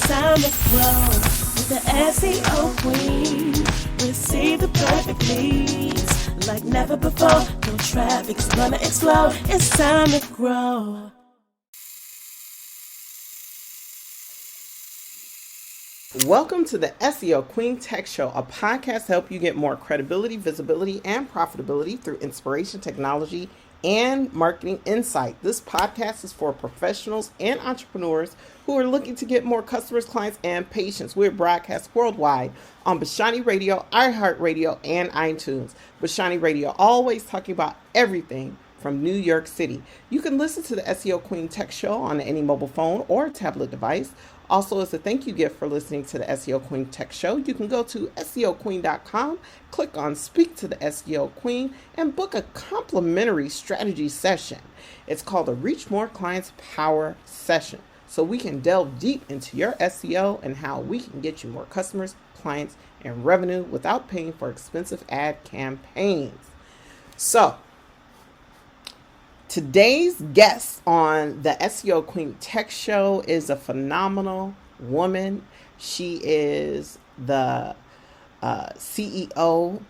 time to grow with the SEO Queen. Receive the perfect leads like never before. No traffic is gonna explode. It's time to grow. Welcome to the SEO Queen Tech Show, a podcast to help you get more credibility, visibility, and profitability through inspiration, technology, and marketing insight. This podcast is for professionals and entrepreneurs who are looking to get more customers, clients, and patients. We're broadcast worldwide on Bashani Radio, iHeartRadio, and iTunes. Bashani Radio, always talking about everything from New York City. You can listen to the SEO Queen Tech Show on any mobile phone or tablet device. Also, as a thank you gift for listening to the SEO Queen Tech Show, you can go to SEOqueen.com, click on Speak to the SEO Queen, and book a complimentary strategy session. It's called the Reach More Clients Power Session, so we can delve deep into your SEO and how we can get you more customers, clients, and revenue without paying for expensive ad campaigns. So, today's guest on the SEO Queen Tech Show is a phenomenal woman. She is the CEO,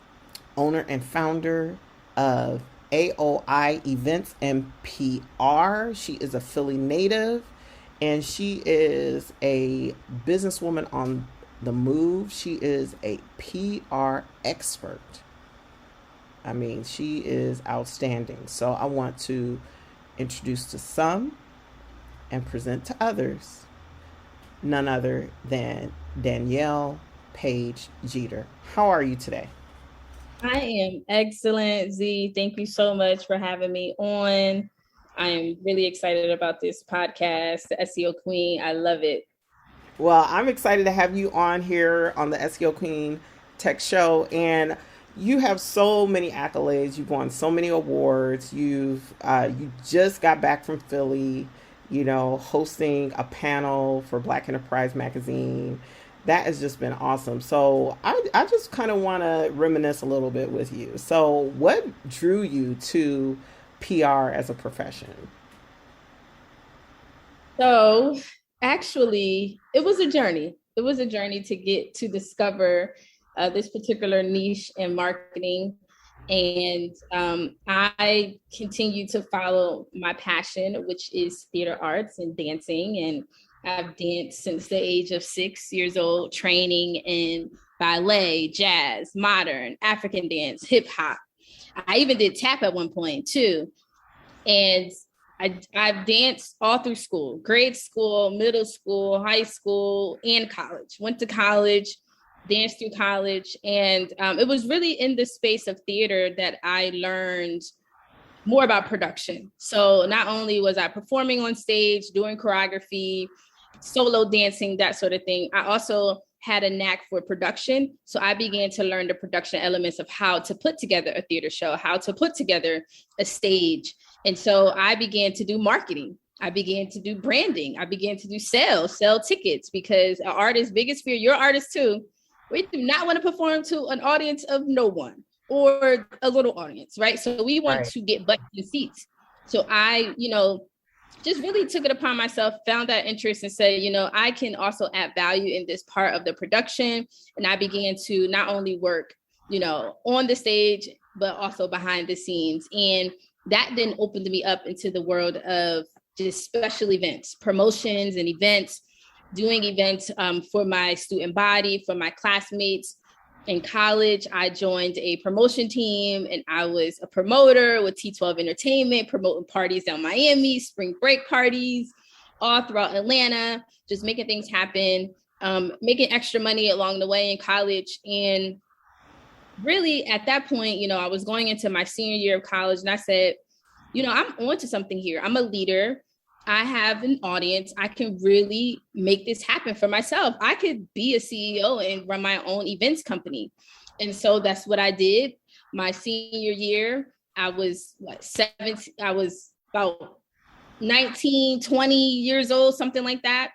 owner, and founder of AOI Events and PR. She is a Philly native, and she is a businesswoman on the move. She is a PR expert. I mean, she is outstanding. So I want to introduce to some and present to others none other than Danielle Page Jeter. How are you today? I am excellent, Z. Thank you so much for having me on. I am really excited about this podcast, the SEO Queen. I love it. Well, I'm excited to have you on here on the SEO Queen Tech Show. And you have so many accolades. You've won so many awards. You just got back from Philly, hosting a panel for Black Enterprise magazine. That has just been awesome. So I just kind of want to reminisce a little bit with you. So what drew you to PR as a profession? So actually, it was a journey. It was a journey to discover this particular niche in marketing. And I continue to follow my passion, which is theater arts and dancing. And I've danced since the age of 6 years old, training in ballet, jazz, modern, African dance, hip hop. I even did tap at one point too. And I've danced all through school, grade school, middle school, high school, and college. Went to college, danced through college. And it was really in the space of theater that I learned more about production. So not only was I performing on stage, doing choreography, solo dancing, that sort of thing, I also had a knack for production. So I began to learn the production elements of how to put together a theater show, how to put together a stage. And so I began to do marketing. I began to do branding. I began to do sell tickets, because an artist's biggest fear, you're artists too, we do not want to perform to an audience of no one or a little audience, right? So we want to get butts in seats. So I, just really took it upon myself, found that interest and said, I can also add value in this part of the production. And I began to not only work, on the stage, but also behind the scenes. And that then opened me up into the world of just special events, promotions and events, doing events for my student body, for my classmates. In college, I joined a promotion team, and I was a promoter with T12 Entertainment, promoting parties down Miami, spring break parties, all throughout Atlanta, just making things happen, making extra money along the way in college. And really at that point, I was going into my senior year of college, and I said, I'm onto something here. I'm a leader. I have an audience. I can really make this happen for myself. I could be a CEO and run my own events company. And so that's what I did. My senior year, I was 17, I was about 19, 20 years old, something like that.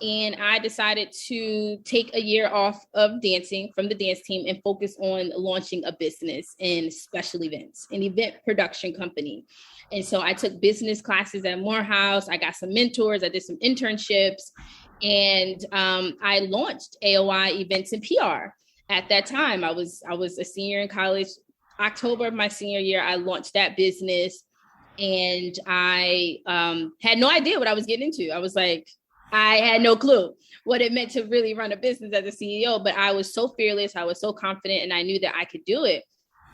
And I decided to take a year off of dancing from the dance team and focus on launching a business in special events, an event production company. And so I took business classes at Morehouse. I got some mentors. I did some internships, and I launched AOI Events and PR. At that time, I was a senior in college. October of my senior year, I launched that business, and I had no idea what I was getting into. I was like, I had no clue what it meant to really run a business as a CEO, but I was so fearless. I was so confident, and I knew that I could do it.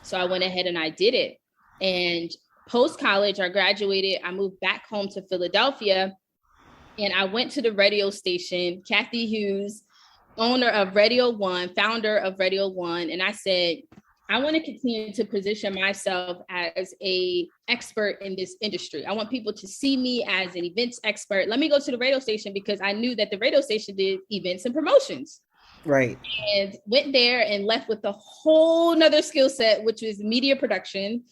So I went ahead and I did it. And post-college, I graduated. I moved back home to Philadelphia, and I went to the radio station, Kathy Hughes, owner of Radio One, founder of Radio One. And I said, I want to continue to position myself as an expert in this industry. I want people to see me as an events expert. Let me go to the radio station, because I knew that the radio station did events and promotions. Right. And went there and left with a whole nother skill set, which was media production.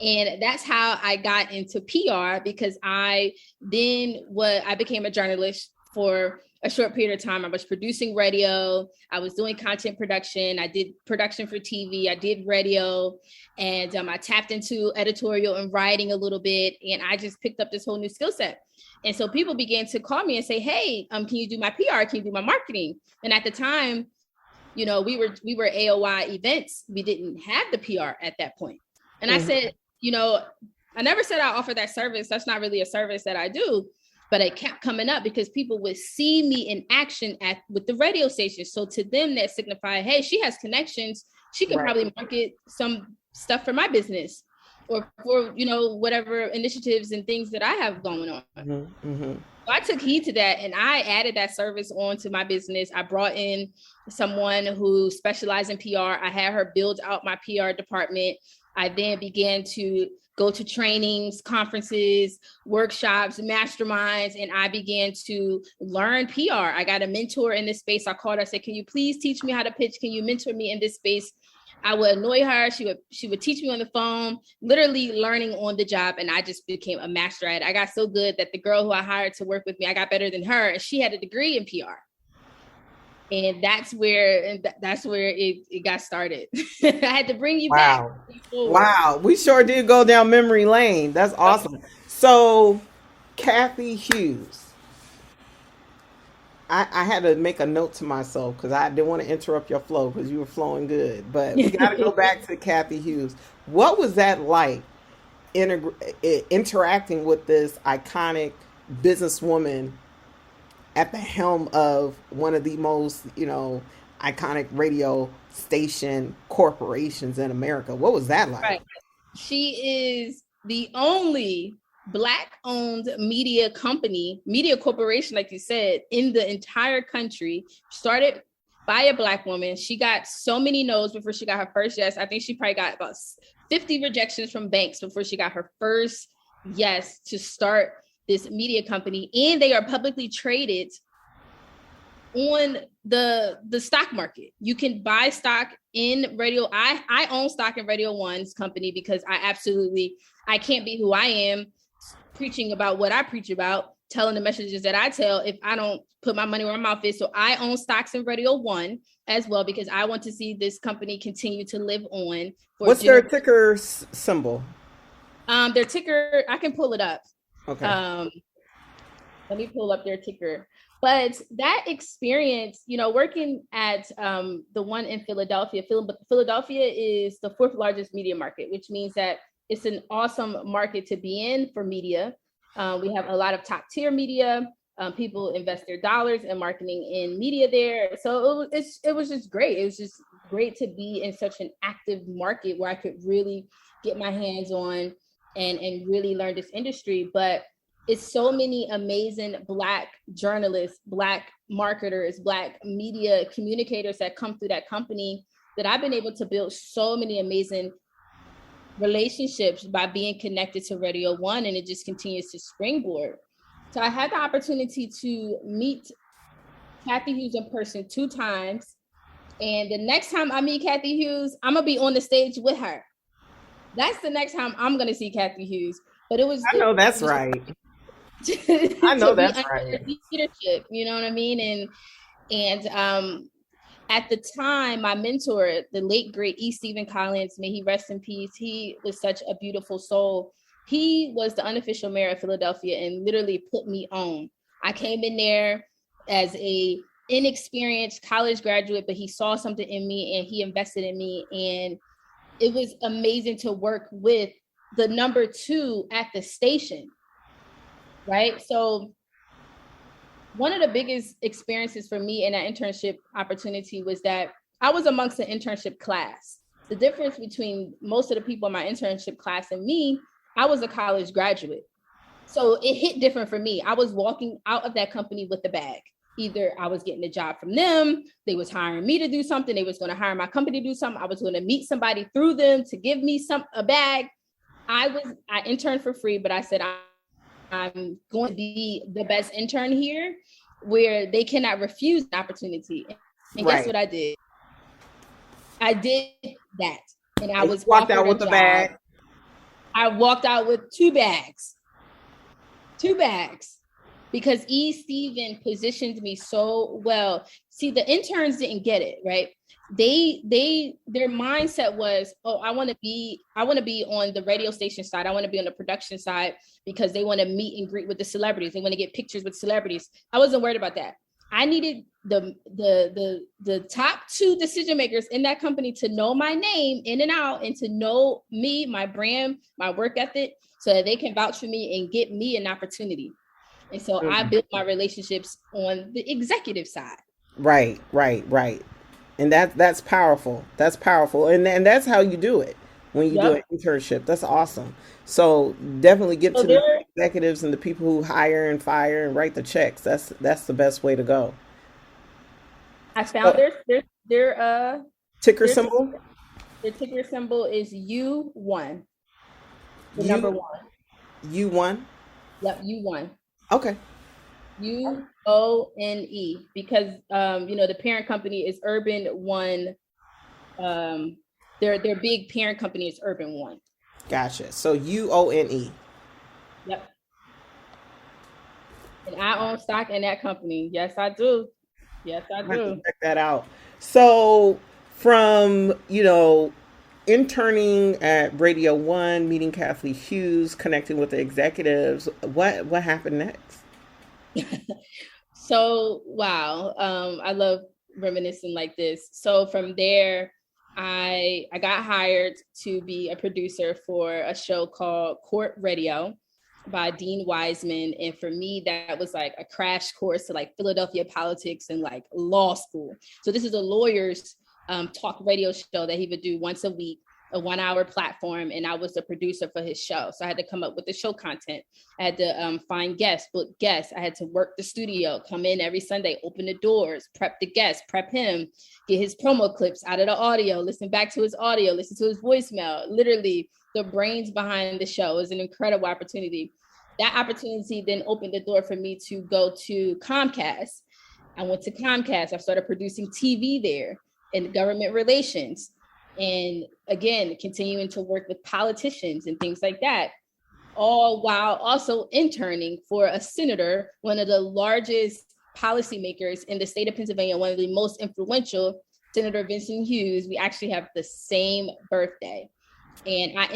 And that's how I got into PR, because I became a journalist for a short period of time. I was producing radio. I was doing content production. I did production for TV. I did radio, and I tapped into editorial and writing a little bit. And I just picked up this whole new skill set. And so people began to call me and say, hey, can you do my PR? Can you do my marketing? And at the time, we were AOI Events. We didn't have the PR at that point. And I said, I never said I offer that service. That's not really a service that I do. But it kept coming up because people would see me in action with the radio station. So to them, that signified, hey, she has connections. She could probably market some stuff for my business, or for, whatever initiatives and things that I have going on. So I took heed to that, and I added that service onto my business. I brought in someone who specialized in PR. I had her build out my PR department. I then began to go to trainings, conferences, workshops, masterminds, and I began to learn PR. I got a mentor in this space. I called her, I said, can you please teach me how to pitch? Can you mentor me in this space? I would annoy her. She would teach me on the phone, literally learning on the job. And I just became a master at it. I got so good that the girl who I hired to work with me, I got better than her. And she had a degree in PR. And that's where it got started. I had to bring you back. Wow. We sure did go down memory lane. That's awesome. So Kathy Hughes, I had to make a note to myself because I didn't want to interrupt your flow because you were flowing good. But we got to go back to Kathy Hughes. What was that like interacting with this iconic businesswoman at the helm of one of the most, iconic radio station corporations in America? What was that like? Right. She is the only Black-owned media corporation, like you said, in the entire country. Started by a Black woman. She got so many no's before she got her first yes. I think she probably got about 50 rejections from banks before she got her first yes to start this media company. And they are publicly traded on the stock market. You can buy stock in radio. I own stock in Radio One's company because I can't be who I am preaching about what I preach about, telling the messages that I tell if I don't put my money where my mouth is. So I own stocks in Radio One as well, because I want to see this company continue to live on. What's their ticker symbol? Their ticker, I can pull it up. Okay. Let me pull up their ticker. But that experience, working at the one in Philadelphia, Philadelphia is the 4th largest media market, which means that it's an awesome market to be in for media. We have a lot of top tier media. People invest their dollars in marketing in media there. So it was just great. It was just great to be in such an active market where I could really get my hands on and really learn this industry. But it's so many amazing Black journalists, Black marketers, Black media communicators that come through that company that I've been able to build so many amazing relationships by being connected to Radio One, and it just continues to springboard. So I had the opportunity to meet Kathy Hughes in person 2 times. And the next time I meet Kathy Hughes, I'm going to be on the stage with her. That's the next time I'm going to see Kathy Hughes. But it was... I know that's right. I know to be that's under right. leadership, you know what I mean? And at the time, my mentor, the late great E. Stephen Collins, may he rest in peace. He was such a beautiful soul. He was the unofficial mayor of Philadelphia and literally put me on. I came in there as a inexperienced college graduate, but he saw something in me and he invested in me. And it was amazing to work with the number 2 at the station, right? So one of the biggest experiences for me in that internship opportunity was that I was amongst the internship class. The difference between most of the people in my internship class and me, I was a college graduate. So it hit different for me. I was walking out of that company with the bag. Either I was getting a job from them, they was hiring me to do something, they was going to hire my company to do something, I was going to meet somebody through them to give me a bag. I interned for free, but I said, I'm going to be the best intern here where they cannot refuse an opportunity. And guess what I did? I did that. And I was walked out with the bag. I walked out with 2 bags. 2 bags. Because E. Stephen positioned me so well. See, the interns didn't get it, right? Their mindset was, oh, I want to be on the radio station side. I want to be on the production side because they want to meet and greet with the celebrities. They want to get pictures with celebrities. I wasn't worried about that. I needed the top 2 decision makers in that company to know my name in and out and to know me, my brand, my work ethic, so that they can vouch for me and get me an opportunity. And so I built my relationships on the executive side. Right. And that's powerful. That's powerful. And that's how you do it when you do an internship. That's awesome. So definitely get to the executives and the people who hire and fire and write the checks. That's the best way to go. I found their ticker symbol. The ticker symbol is U1. The number 1. U1? Yep, U1. Okay. UONE, because the parent company is Urban One. Their big parent company is Urban One. Gotcha. So UONE. Yep. And I own stock in that company. Yes, I do. Yes, I do. Check that out. So from interning at Radio One, meeting Kathleen Hughes, connecting with the executives, what happened next? So, wow. I love reminiscing like this. So from there, I got hired to be a producer for a show called Court Radio by Dean Wiseman. And for me, that was like a crash course to like Philadelphia politics and like law school. So this is a lawyer's talk radio show that he would do once a week, a 1-hour platform. And I was the producer for his show. So I had to come up with the show content. I had to find guests, book guests. I had to work the studio, come in every Sunday, open the doors, prep the guest, prep him, get his promo clips out of the audio, listen back to his audio, listen to his voicemail. Literally the brains behind the show. It was an incredible opportunity. That opportunity then opened the door for me to go to Comcast. I went to Comcast. I started producing TV there and government relations. And again, continuing to work with politicians and things like that, all while also interning for a senator, one of the largest policymakers in the state of Pennsylvania, one of the most influential, Senator Vincent Hughes. We actually have the same birthday. And I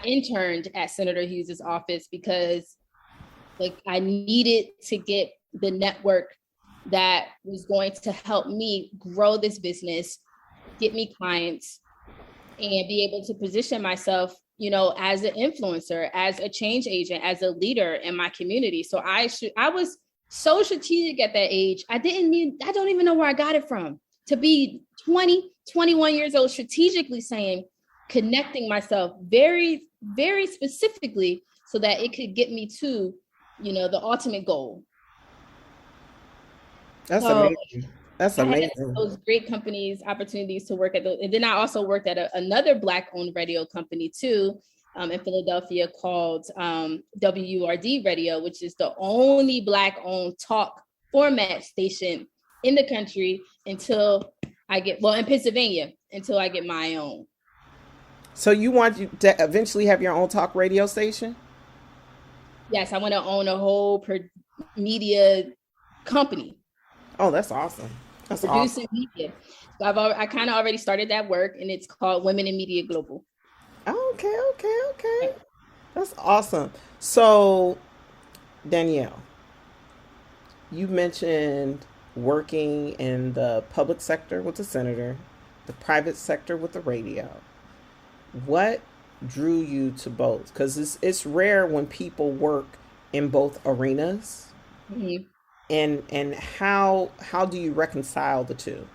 interned at Senator Hughes's office because I needed to get the network that was going to help me grow this business, get me clients, and be able to position myself, as an influencer, as a change agent, as a leader in my community. So I was so strategic at that age. I don't even know where I got it from, to be 20, 21 years old, strategically connecting myself very, very specifically so that it could get me to, the ultimate goal. That's amazing. That's amazing. I had those great companies, opportunities to work at those. And then I also worked at another Black-owned radio company too, in Philadelphia called WURD Radio, which is the only Black-owned talk format station in the country in Pennsylvania, until I get my own. So you want to eventually have your own talk radio station? Yes, I want to own a whole media company. Oh, that's awesome. That's producing awesome. media. So I kind of already started that work, and it's called Women in Media Global. Okay. That's awesome. So, Danielle, you mentioned working in the public sector with the senator, the private sector with the radio. What drew you to both? Because it's rare when people work in both arenas. Mm-hmm. And how do you reconcile the two?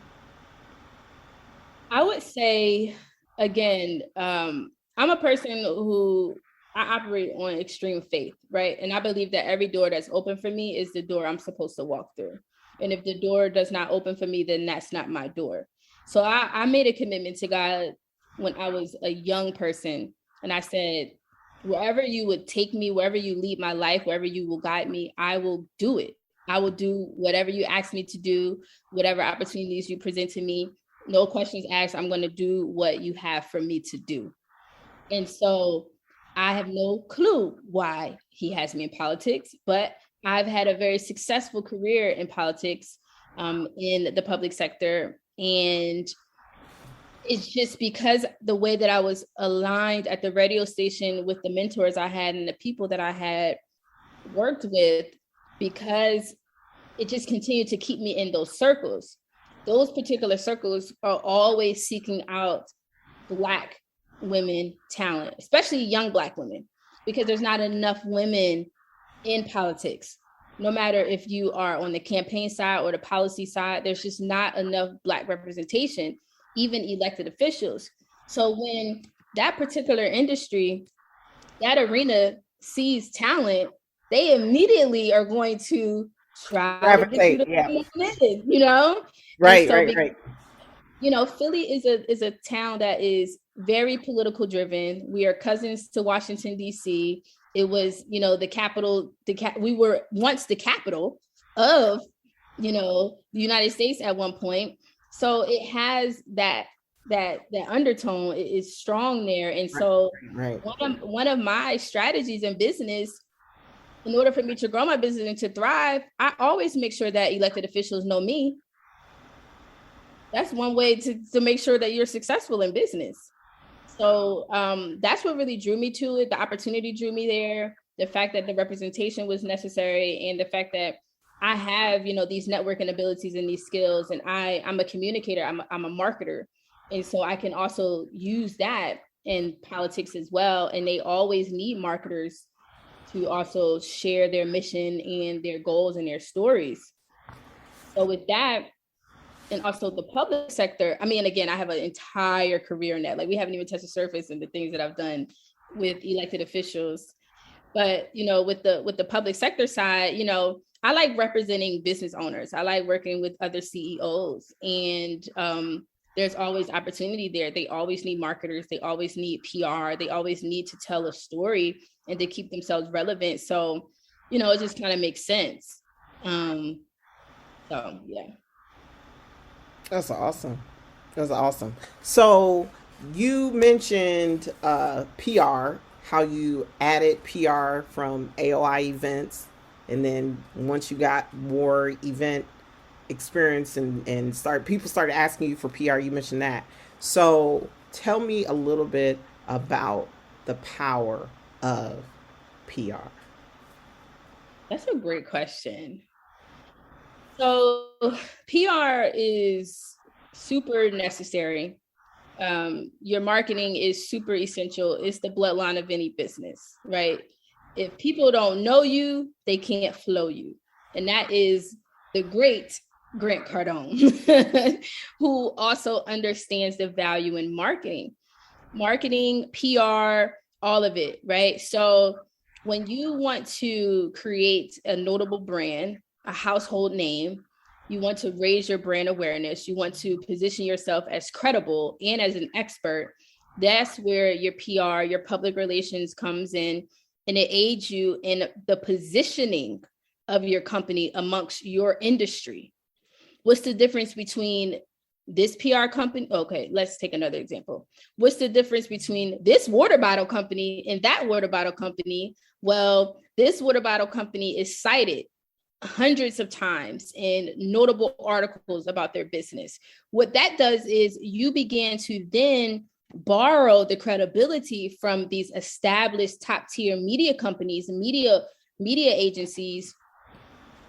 I would say, again, I'm a person who I operate on extreme faith, right? And I believe that every door that's open for me is the door I'm supposed to walk through. And if the door does not open for me, then that's not my door. So I made a commitment to God when I was a young person. And I said, wherever you would take me, wherever you lead my life, wherever you will guide me, I will do it. I will do whatever you ask me to do, whatever opportunities you present to me. No questions asked. I'm going to do what you have for me to do. And so I have no clue why he has me in politics, but I've had a very successful career in politics, in the public sector. And it's just because the way that I was aligned at the radio station with the mentors I had and the people that I had worked with, because it just continued to keep me in those circles. Those particular circles are always seeking out Black women talent, especially young Black women, because there's not enough women in politics. No matter if you are on the campaign side or the policy side, there's just not enough Black representation, even elected officials. So when that particular industry, that arena sees talent, they immediately are going to try to get you to come in, you know? Right. You know, Philly is a town that is very political driven. We are cousins to Washington, D.C. It was, you know, the capital, we were once the capital of, you know, the United States at one point. So it has that undertone is strong there. And so one of my strategies in business, in order for me to grow my business and to thrive, I always make sure that elected officials know me. That's one way to make sure that you're successful in business. So that's what really drew me to it. The opportunity drew me there. The fact that the representation was necessary, and the fact that I have, you know, these networking abilities and these skills, and I'm a communicator. I'm a marketer, and so I can also use that in politics as well. And they always need marketers to also share their mission and their goals and their stories. So with that, and also the public sector, I mean, again, I have an entire career in that. Like, we haven't even touched the surface and the things that I've done with elected officials. But, you know, with the public sector side, you know, I like representing business owners. I like working with other CEOs, and there's always opportunity there. They always need marketers. They always need PR. They always need to tell a story and to keep themselves relevant. So, you know, it just kind of makes sense. So, yeah. That's awesome. So you mentioned PR, how you added PR from AOI events. And then once you got more event experience and people started asking you for PR, you mentioned that. So tell me a little bit about the power of PR. That's a great question. So PR is super necessary. Your marketing is super essential. It's the bloodline of any business, right? If people don't know you, they can't flow you. And that is the great Grant Cardone, who also understands the value in marketing, PR, all of it, right? So when you want to create a notable brand, a household name, you want to raise your brand awareness, you want to position yourself as credible and as an expert, that's where your PR, your public relations comes in, and it aids you in the positioning of your company amongst your industry. What's the difference between this PR company. Okay, let's take another example. What's the difference between this water bottle company and that water bottle company? Well, this water bottle company is cited hundreds of times in notable articles about their business. What that does is you begin to then borrow the credibility from these established top tier media companies, media agencies,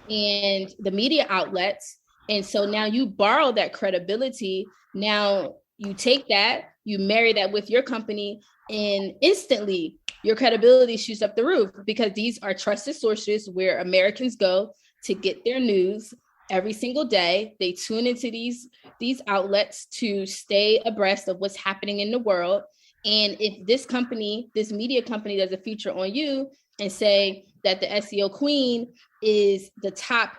and the media outlets. And so now you borrow that credibility. Now you take that, you marry that with your company, and instantly your credibility shoots up the roof, because these are trusted sources where Americans go to get their news every single day. They tune into these outlets to stay abreast of what's happening in the world. And if this media company does a feature on you and say that the SEO Queen is the top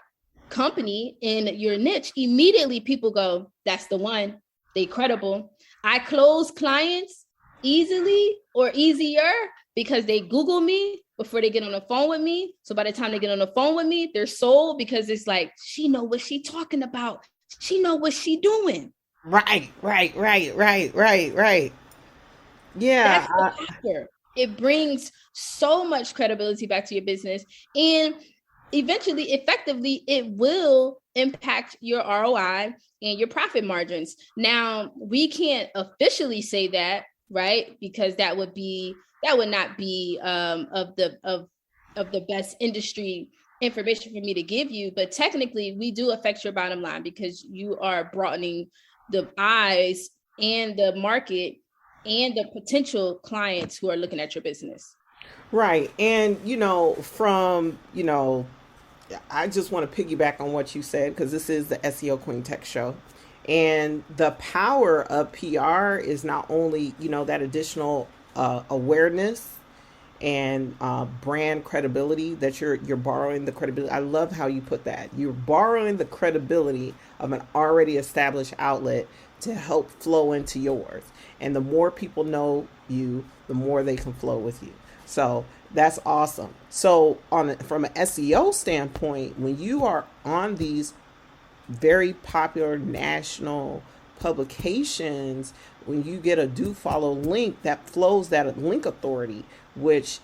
company in your niche, immediately people go, that's the one. They credible. I close clients easily or easier because they Google me before they get on the phone with me. So by the time they get on the phone with me, they're sold, because it's like, she know what she talking about. She know what she doing. Right. Yeah. It brings so much credibility back to your business, and eventually, effectively, it will impact your ROI and your profit margins. Now, we can't officially say that, right? Because that would not be of the best industry information for me to give you. But technically, we do affect your bottom line, because you are broadening the eyes and the market and the potential clients who are looking at your business. Right. And, I just want to piggyback on what you said, because this is the SEO Queen Tech Show. And the power of PR is not only, that additional awareness and brand credibility that you're borrowing the credibility. I love how you put that. You're borrowing the credibility of an already established outlet to help flow into yours. And the more people know you, the more they can flow with you. So that's awesome. So from an SEO standpoint, when you are on these very popular national publications, when you get a do follow link, that flows that link authority, which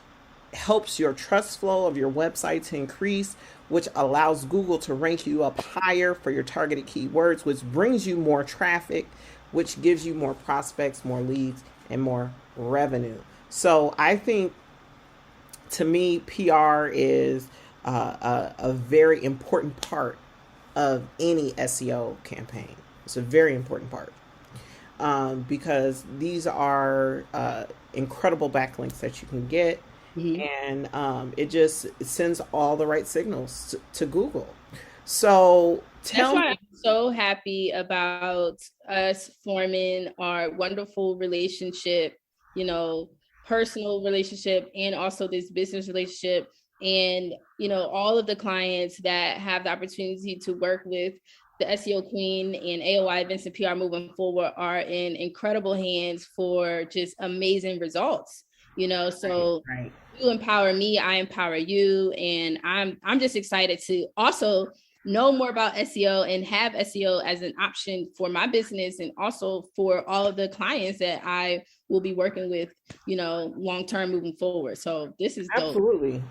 helps your trust flow of your website to increase, which allows Google to rank you up higher for your targeted keywords, which brings you more traffic, which gives you more prospects, more leads, and more revenue. So I think, to me, PR is a very important part of any SEO campaign. It's a very important part because these are incredible backlinks that you can get. Mm-hmm. And it just sends all the right signals to Google. So that's why I'm so happy about us forming our wonderful relationship, personal relationship, and also this business relationship. And, all of the clients that have the opportunity to work with the SEO Queen and AOI Events and PR moving forward are in incredible hands for just amazing results, so right. You empower me, I empower you. And I'm just excited to also know more about SEO and have SEO as an option for my business, and also for all of the clients that I will be working with, long-term moving forward. So this is dope. Absolutely.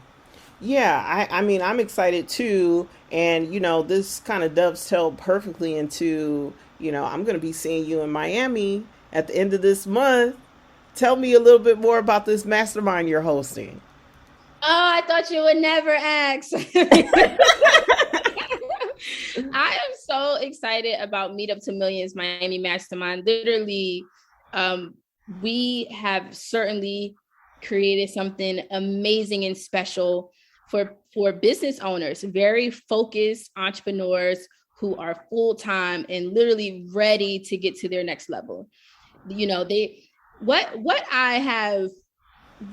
Yeah, I mean, I'm excited too. And, this kind of dovetailed perfectly into, I'm going to be seeing you in Miami at the end of this month. Tell me a little bit more about this mastermind you're hosting. Oh, I thought you would never ask. I am so excited about Meetup to Millions Miami Mastermind. Literally, we have certainly created something amazing and special for business owners, very focused entrepreneurs who are full-time and literally ready to get to their next level. What I have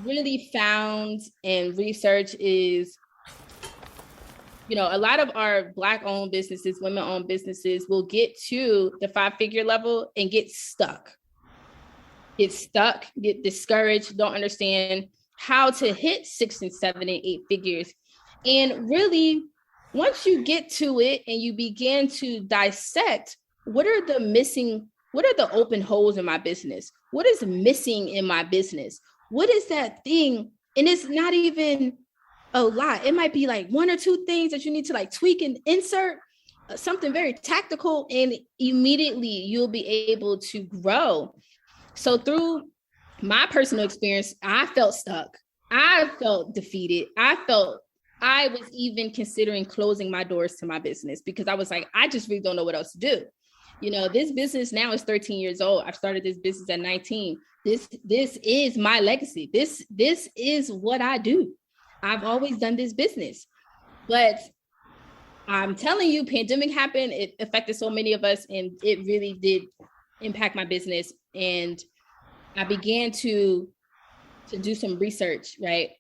really found and researched is, a lot of our Black-owned businesses, women-owned businesses will get to the 5-figure level and get stuck, get discouraged, don't understand how to hit 6 and 7 and 8 figures. And really, once you get to it and you begin to dissect what are the open holes in my business? What is missing in my business? What is that thing? And it's not even a lot. It might be like one or two things that you need to like tweak and insert something very tactical, and immediately you'll be able to grow. So through my personal experience, I felt stuck. I felt defeated. I was even considering closing my doors to my business because I was like, I just really don't know what else to do. This business now is 13 years old. I've started this business at 19. This is my legacy. This is what I do. I've always done this business, but I'm telling you, pandemic happened. It affected so many of us, and it really did impact my business. And I began to do some research, right?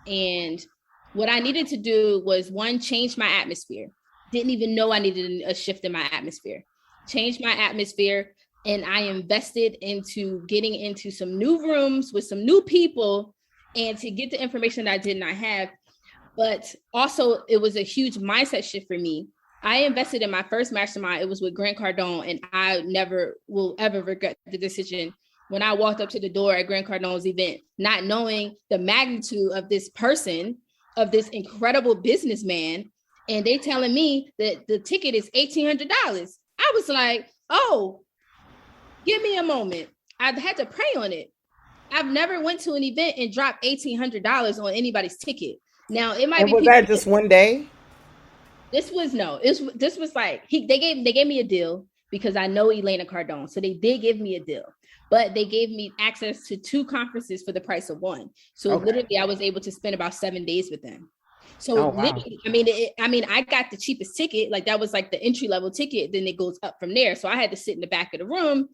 And what I needed to do was, one, change my atmosphere. Didn't even know I needed a shift in my atmosphere. Change my atmosphere, and I invested into getting into some new rooms with some new people and to get the information that I did not have. But also, it was a huge mindset shift for me. I invested in my first mastermind. It was with Grant Cardone, and I never will ever regret the decision. When I walked up to the door at Grant Cardone's event, not knowing the magnitude of this person, of this incredible businessman, and they telling me that the ticket is $1,800. I was like, oh, give me a moment. I had to pray on it. I've never went to an event and dropped $1,800 on anybody's ticket. Now it might be. Was that just one day? This was like they gave me a deal because I know Elena Cardone, so they did give me a deal, but they gave me access to 2 conferences for the price of one. So literally, I was able to spend about 7 days with them. So literally, I got the cheapest ticket, like that was like the entry level ticket. Then it goes up from there. So I had to sit in the back of the room.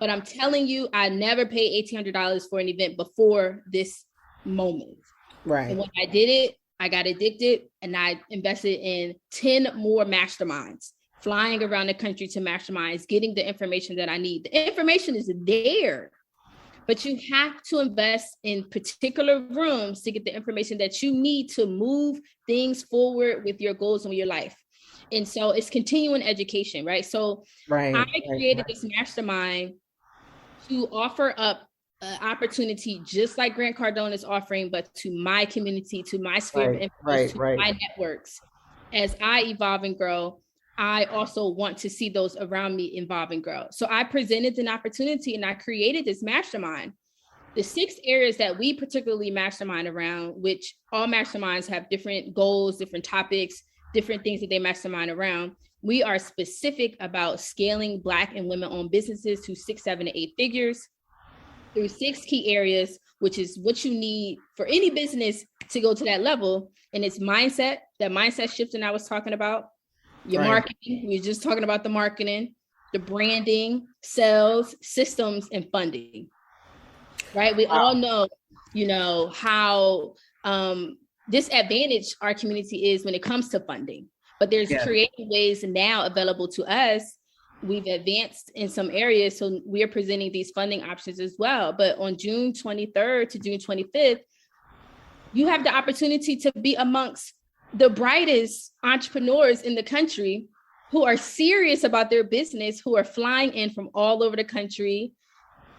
But I'm telling you, I never paid $1,800 for an event before this moment. Right. And when I did it, I got addicted, and I invested in 10 more masterminds, flying around the country to masterminds, getting the information that I need. The information is there, but you have to invest in particular rooms to get the information that you need to move things forward with your goals and your life. And so it's continuing education, right? So I created this mastermind to offer up an opportunity just like Grant Cardone is offering, but to my community, to my sphere of influence, to my networks. As I evolve and grow, I also want to see those around me evolve and grow. So I presented an opportunity, and I created this mastermind. The 6 areas that we particularly mastermind around, which all masterminds have different goals, different topics, different things that they mastermind around. We are specific about scaling Black and women-owned businesses to 6, 7, and 8 figures through 6 key areas, which is what you need for any business to go to that level. And it's mindset, that mindset shifting I was talking about, your marketing. We were just talking about the marketing, the branding, sales, systems, and funding, right? We all know, how disadvantaged our community is when it comes to funding, but there's creative ways now available to us. We've advanced in some areas, so we are presenting these funding options as well. But on June 23rd to June 25th, you have the opportunity to be amongst the brightest entrepreneurs in the country who are serious about their business, who are flying in from all over the country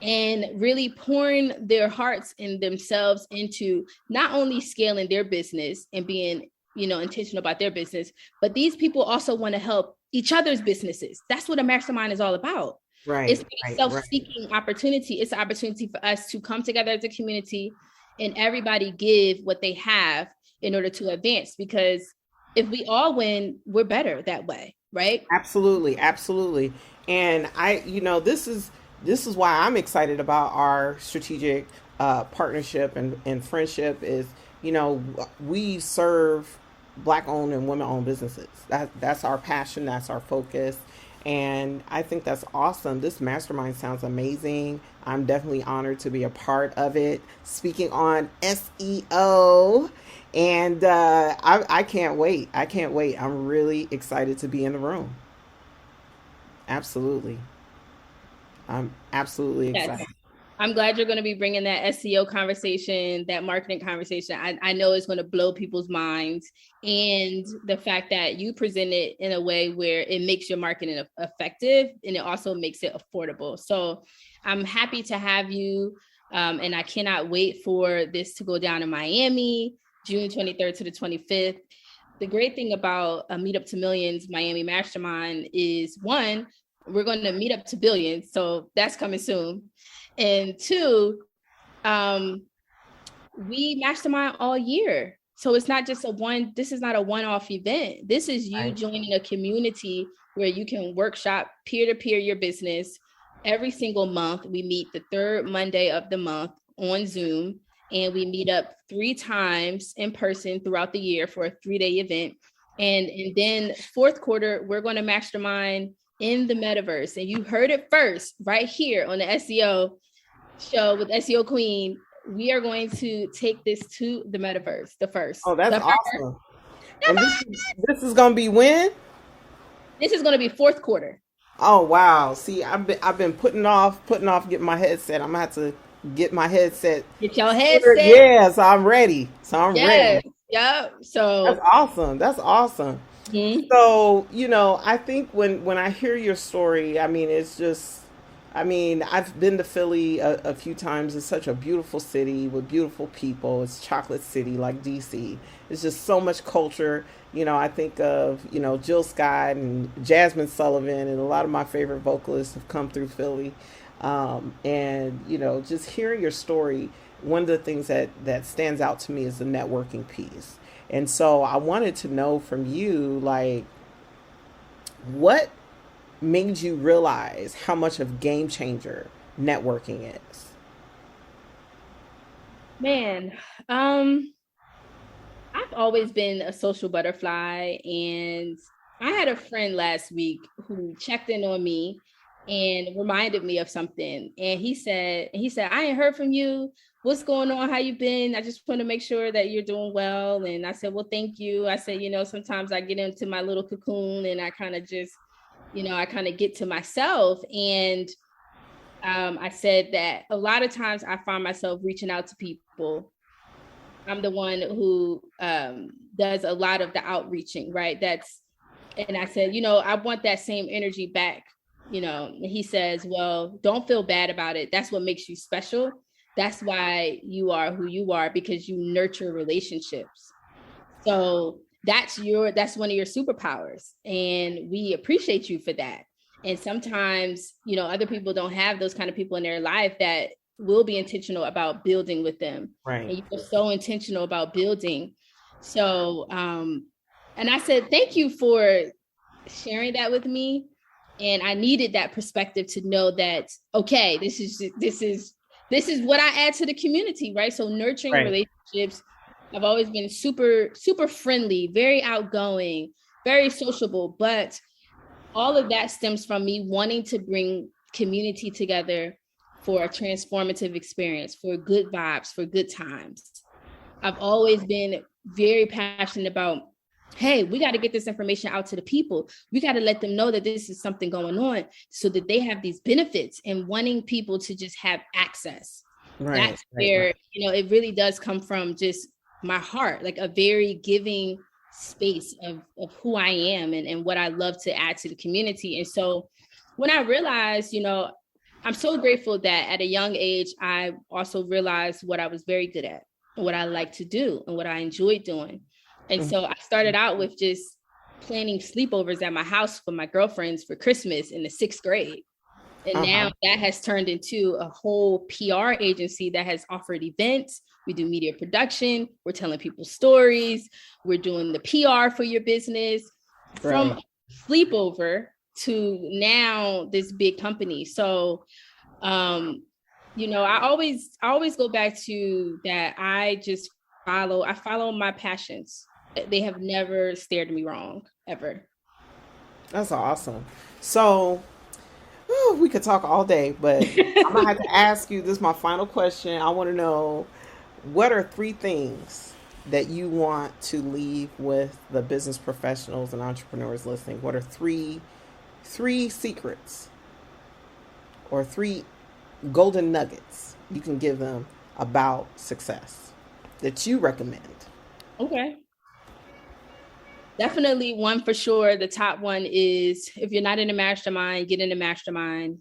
and really pouring their hearts and themselves into not only scaling their business and being, intentional about their business, but these people also want to help each other's businesses. That's what a mastermind is all about. Right. It's a self-seeking opportunity. It's an opportunity for us to come together as a community and everybody give what they have in order to advance. Because if we all win, we're better that way, right? Absolutely. Absolutely. And this is why I'm excited about our strategic partnership and friendship is, we serve Black-owned and women-owned businesses. That's our passion. That's our focus. And I think that's awesome. This mastermind sounds amazing. I'm definitely honored to be a part of it. Speaking on SEO, and I can't wait. I'm really excited to be in the room. Absolutely. I'm absolutely excited. I'm glad you're going to be bringing that SEO conversation, that marketing conversation. I know it's going to blow people's minds. And the fact that you present it in a way where it makes your marketing effective and it also makes it affordable. So I'm happy to have you. And I cannot wait for this to go down in Miami, June 23rd to the 25th. The great thing about a Meet Up to Millions Miami Mastermind is, one, we're going to meet up to billions. So that's coming soon. And two, we mastermind all year. So it's not just this is not a one-off event. This is you joining a community where you can workshop peer-to-peer your business. Every single month, we meet the third Monday of the month on Zoom, and we meet up 3 times in person throughout the year for a 3-day event. And then fourth quarter, we're going to mastermind in the metaverse. And you heard it first right here on the SEO show with SEO Queen. We are going to take this to the metaverse, the first. Oh, that's awesome. And this is going to be when? This is going to be fourth quarter. Oh, wow. See, I've been putting off getting my headset. I'm going to have to get my headset. Get your headset. Yeah, so I'm ready. Ready. Yep. So that's awesome. Mm-hmm. So, I think when I hear your story, it's just, I've been to Philly a few times. It's such a beautiful city with beautiful people. It's chocolate city like DC. It's just so much culture. I think of, Jill Scott and Jasmine Sullivan, and a lot of my favorite vocalists have come through Philly. And, just hearing your story, one of the things that stands out to me is the networking piece. And so I wanted to know from you, what made you realize how much of a game changer networking is? Man, I've always been a social butterfly, and I had a friend last week who checked in on me and reminded me of something. And he said, I ain't heard from you. What's going on? How you been? I just want to make sure that you're doing well. And I said, well, thank you. I said, sometimes I get into my little cocoon and I kind of just, I kind of get to myself. And I said that a lot of times I find myself reaching out to people. I'm the one who does a lot of the outreaching, right? And I said, I want that same energy back. He says, well, don't feel bad about it. That's what makes you special. That's why you are who you are, because you nurture relationships. So that's one of your superpowers. And we appreciate you for that. And sometimes, other people don't have those kind of people in their life that will be intentional about building with them. Right. And you're so intentional about building. So, and I said, thank you for sharing that with me. And I needed that perspective to know that, okay, this is what I add to the community, right? So nurturing relationships. I've always been super, super friendly, very outgoing, very sociable, but all of that stems from me wanting to bring community together for a transformative experience, for good vibes, for good times. I've always been very passionate about, hey, we got to get this information out to the people. We got to let them know that this is something going on so that they have these benefits, and wanting people to just have access. That's where, it really does come from just my heart, like a very giving space of who I am and what I love to add to the community. And so when I realized, I'm so grateful that at a young age, I also realized what I was very good at, what I like to do and what I enjoyed doing. And so I started out with just planning sleepovers at my house for my girlfriends for Christmas in the 6th grade. And now that has turned into a whole PR agency that has offered events. We do media production. We're telling people stories. We're doing the PR for your business. From sleepover to now this big company. So, I always go back to that. I follow my passions. They have never steered me wrong, ever. That's awesome. So we could talk all day, but I'm gonna have to ask you, this is my final question. I want to know, what are 3 things that you want to leave with the business professionals and entrepreneurs listening? What are three secrets or 3 golden nuggets you can give them about success that you recommend? Okay. Definitely one for sure. The top one is, if you're not in a mastermind, get in a mastermind.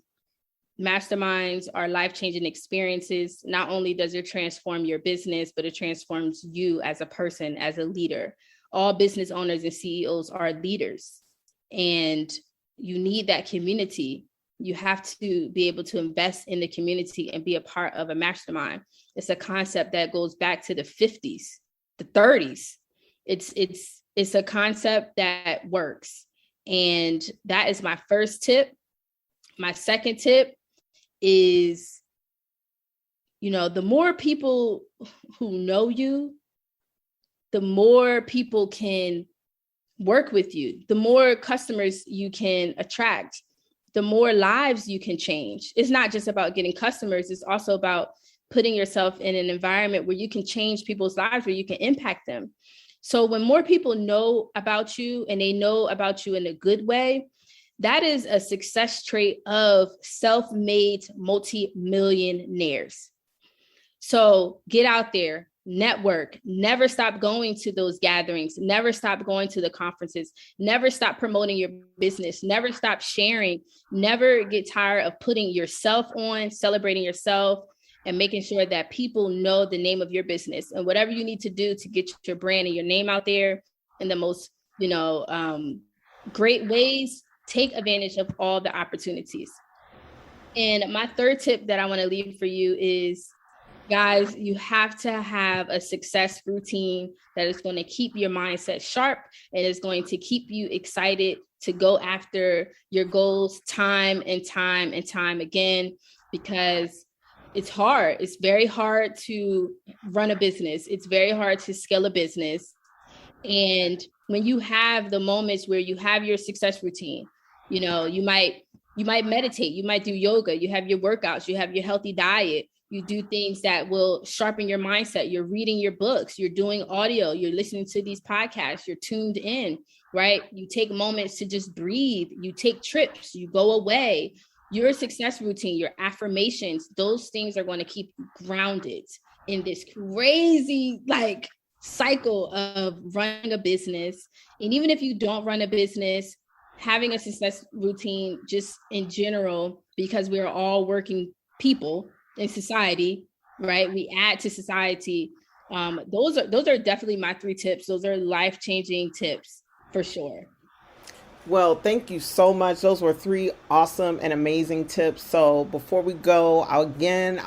Masterminds are life-changing experiences. Not only does it transform your business, but it transforms you as a person, as a leader. All business owners and CEOs are leaders, and you need that community. You have to be able to invest in the community and be a part of a mastermind. It's a concept that goes back to the 50s, the 30s. It's a concept that works. And that is my first tip. My second tip is, the more people who know you, the more people can work with you, the more customers you can attract, the more lives you can change. It's not just about getting customers. It's also about putting yourself in an environment where you can change people's lives, where you can impact them. So when more people know about you, and they know about you in a good way, that is a success trait of self-made multi-millionaires. So get out there, network, never stop going to those gatherings, never stop going to the conferences, never stop promoting your business, never stop sharing, never get tired of putting yourself on, celebrating yourself, and making sure that people know the name of your business. And whatever you need to do to get your brand and your name out there in the most, great ways, take advantage of all the opportunities. And my third tip that I want to leave for you is, guys, you have to have a success routine that is going to keep your mindset sharp and is going to keep you excited to go after your goals time and time and time again, because it's hard. It's very hard to run a business. It's very hard to scale a business. And when you have the moments where you have your success routine, you might meditate, you might do yoga, you have your workouts, you have your healthy diet, you do things that will sharpen your mindset. You're reading your books, you're doing audio, you're listening to these podcasts, you're tuned in, right? You take moments to just breathe, you take trips, you go away. Your success routine, your affirmations, those things are going to keep you grounded in this crazy cycle of running a business. And even if you don't run a business, having a success routine just in general, because we're all working people in society, right? We add to society. Those are definitely my 3 tips. Those are life-changing tips for sure. Well, thank you so much. Those were 3 awesome and amazing tips. So before we go, I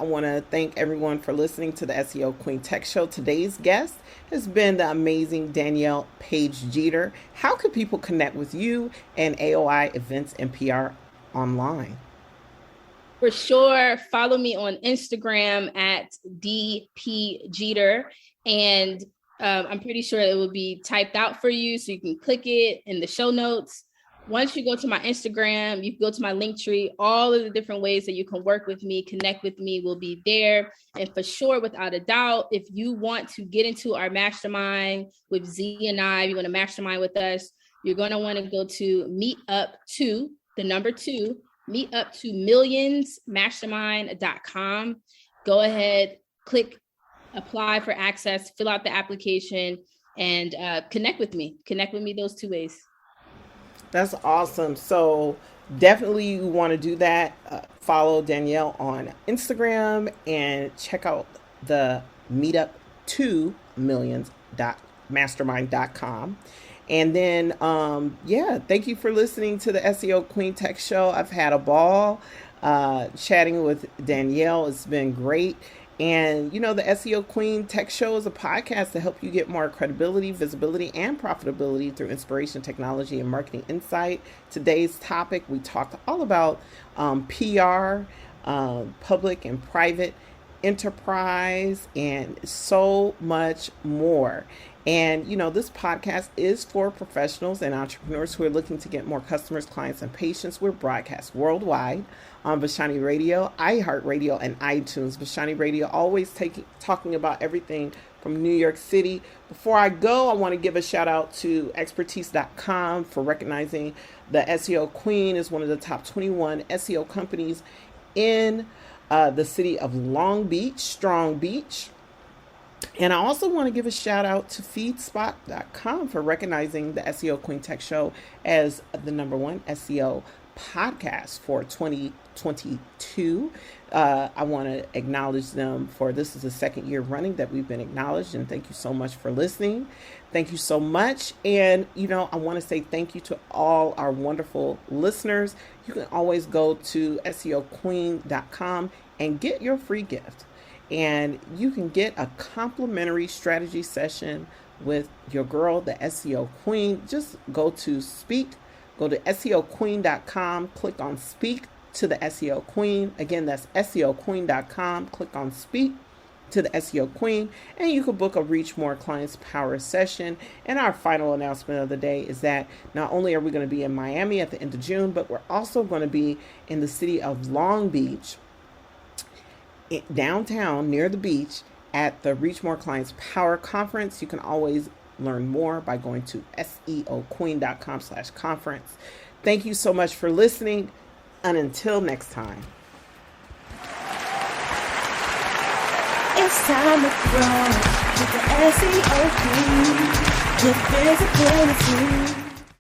want to thank everyone for listening to the SEO Queen Tech Show. Today's guest has been the amazing Danielle Jeter. How can people connect with you and AOI events and PR online? For sure, follow me on Instagram at DP Jeter, and I'm pretty sure it will be typed out for you, so you can click it in the show notes. Once you go to my Instagram, you can go to my link tree. All of the different ways that you can work with me, connect with me will be there. And for sure, without a doubt, if you want to get into our mastermind with Z and I, you want to mastermind with us, you're going to want to go to meetup2millionsmastermind.com. Go ahead, click apply for access, fill out the application, and connect with me those 2 ways. That's awesome. So definitely you want to do that. Follow Danielle on Instagram and check out the meetup2millions.mastermind.com. And then, thank you for listening to the SEO Queen Tech Show. I've had a ball chatting with Danielle. It's been great. And, the SEO Queen Tech Show is a podcast to help you get more credibility, visibility, and profitability through inspiration, technology, and marketing insight. Today's topic, we talked all about PR, public and private enterprise, and so much more. And, this podcast is for professionals and entrepreneurs who are looking to get more customers, clients, and patients. We're broadcast worldwide on Vashani Radio, iHeartRadio, and iTunes. Vashani Radio always talking about everything from New York City. Before I go, I want to give a shout out to expertise.com for recognizing the SEO Queen as one of the top 21 SEO companies in the city of Long Beach, Strong Beach. And I also want to give a shout out to feedspot.com for recognizing the SEO Queen Tech Show as the #1 SEO podcast for 2022. I want to acknowledge them for this is the second year running that we've been acknowledged, and thank you so much for listening. Thank you so much. And, I want to say thank you to all our wonderful listeners. You can always go to SEOqueen.com and get your free gift. And you can get a complimentary strategy session with your girl, the SEO Queen. Just go to SEOqueen.com, click on Speak to the SEO Queen. Again, that's SEOqueen.com, click on Speak to the SEO Queen, and you can book a Reach More Clients Power session. And our final announcement of the day is that not only are we going to be in Miami at the end of June, but we're also going to be in the city of Long Beach, downtown near the beach, at the Reach More Clients Power Conference. You can always learn more by going to SEOqueen.com/conference. Thank you so much for listening, and until next time. It's time to grow with the SEO Queen, with visibility.